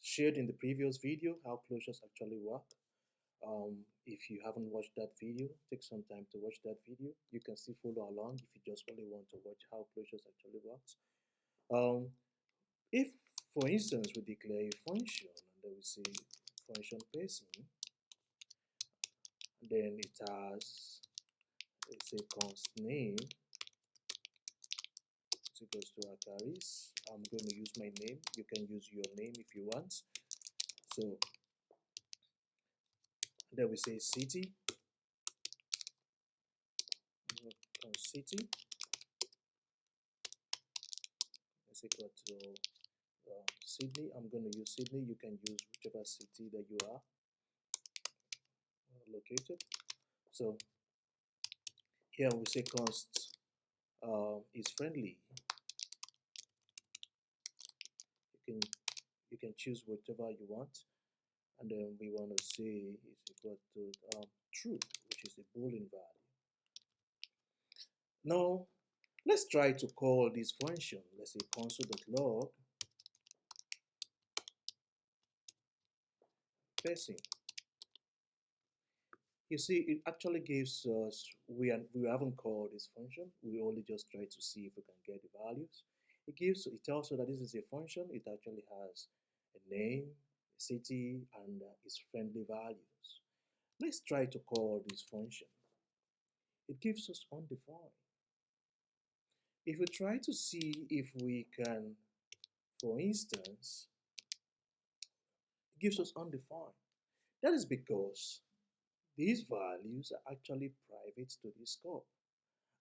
shared in the previous video how closures actually work. If you haven't watched that video, take some time to watch that video. You can still follow along if you just really want to watch how closures actually works. Um, if, for instance, we declare a function and then we say function person, then it has, let's say, const name is equals to Akaris. I'm going to use my name. You can use your name if you want. So then we say city, city is equal to Sydney. I'm going to use Sydney. You can use whichever city that you are located. So here we say const is friendly. You can choose whatever you want, and then we want to say is equal to true, which is the boolean value. Now let's try to call this function. Let's say console.log person. You see, it actually gives us, we haven't called this function. We only just try to see if we can get the values. It tells us that this is a function. It actually has a name, a city, and its friendly values. Let's try to call this function. It gives us undefined. If we try to see if we can, for instance, it gives us undefined. That is because these values are actually private to the scope.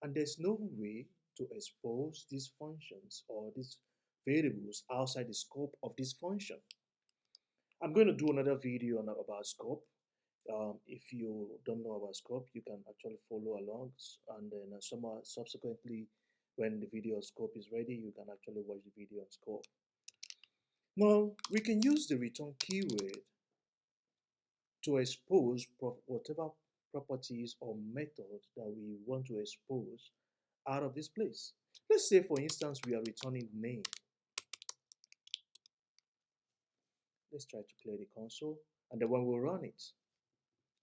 And there's no way to expose these functions or these variables outside the scope of this function. I'm going to do another video about scope. If you don't know about scope, you can actually follow along, and then subsequently, when the video scope is ready, you can actually watch the video on scope. Now, we can use the return keyword to expose whatever properties or methods that we want to expose out of this place. Let's say, for instance, we are returning name. Let's try to clear the console, and then when we run it,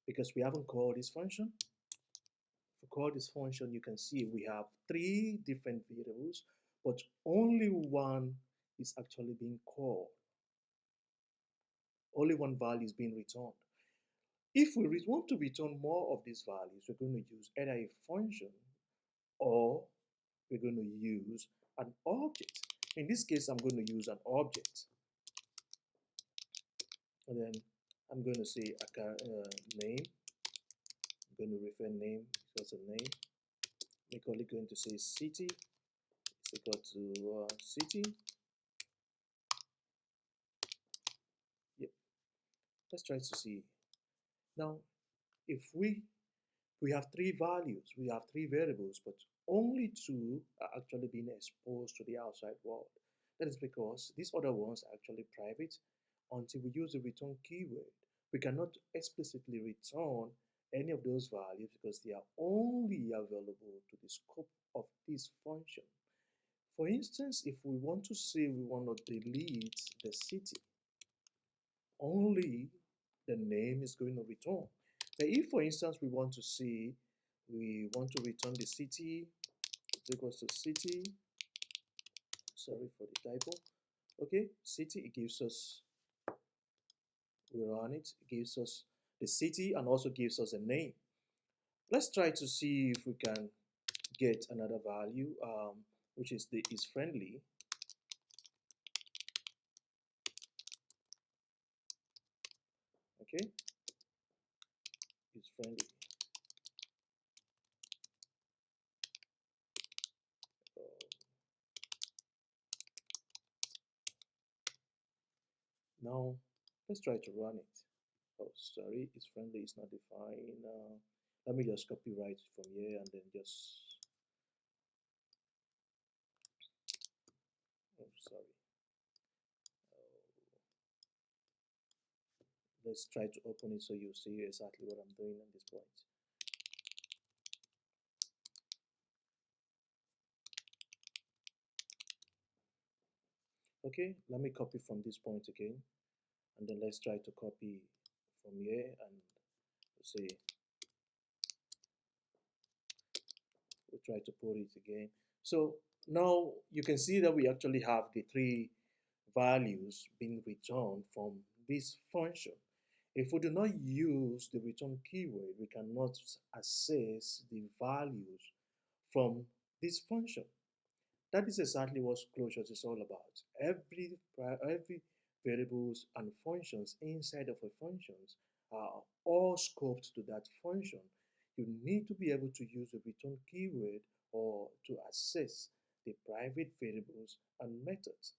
because we haven't called this function, if we call this function, you can see we have 3 different variables, but only one is actually being called. Only one value is being returned. If we want to return more of these values, we're going to use either a function or we're going to use an object. In this case, I'm going to use an object. And then I'm going to say name. I'm going to refer name because a name. We're only going to say city is equal to city. Yep. Let's try to see. Now, if we have 3 values, we have 3 variables, but only 2 are actually being exposed to the outside world. That is because these other ones are actually private. Until we use the return keyword, we cannot explicitly return any of those values because they are only available to the scope of this function. For instance, if we want to say we want to delete the city, only the name is going to return. But if, for instance, we want to return the city, it's equals to city, sorry for the typo, okay, city, it gives us, we run it, it gives us the city and also gives us a name. Let's try to see if we can get another value, which is friendly. Okay, it's friendly. Now let's try to run it. Oh, sorry, it's friendly, it's not defined. Let me just copyright it from here and then just, oh, sorry. Let's try to open it so you see exactly what I'm doing at this point. Okay, let me copy from this point again. And then let's try to copy from here and say we'll try to put it again. So now you can see that we actually have the three values being returned from this function. If we do not use the return keyword, we cannot access the values from this function. That is exactly what closures is all about. Every variables and functions inside of a functions are all scoped to that function. You need to be able to use the return keyword or to access the private variables and methods.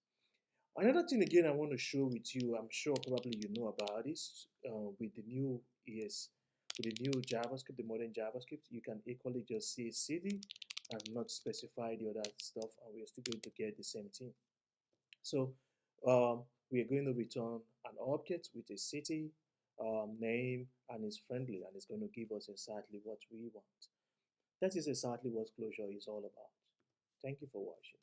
Another thing again I want to show with you, I'm sure probably you know about this, with the new with the new JavaScript, the modern JavaScript, you can equally just say city and not specify the other stuff, and we're still going to get the same thing. So we are going to return an object with a city name, and it's friendly, and it's going to give us exactly what we want. That is exactly what closure is all about. Thank you for watching.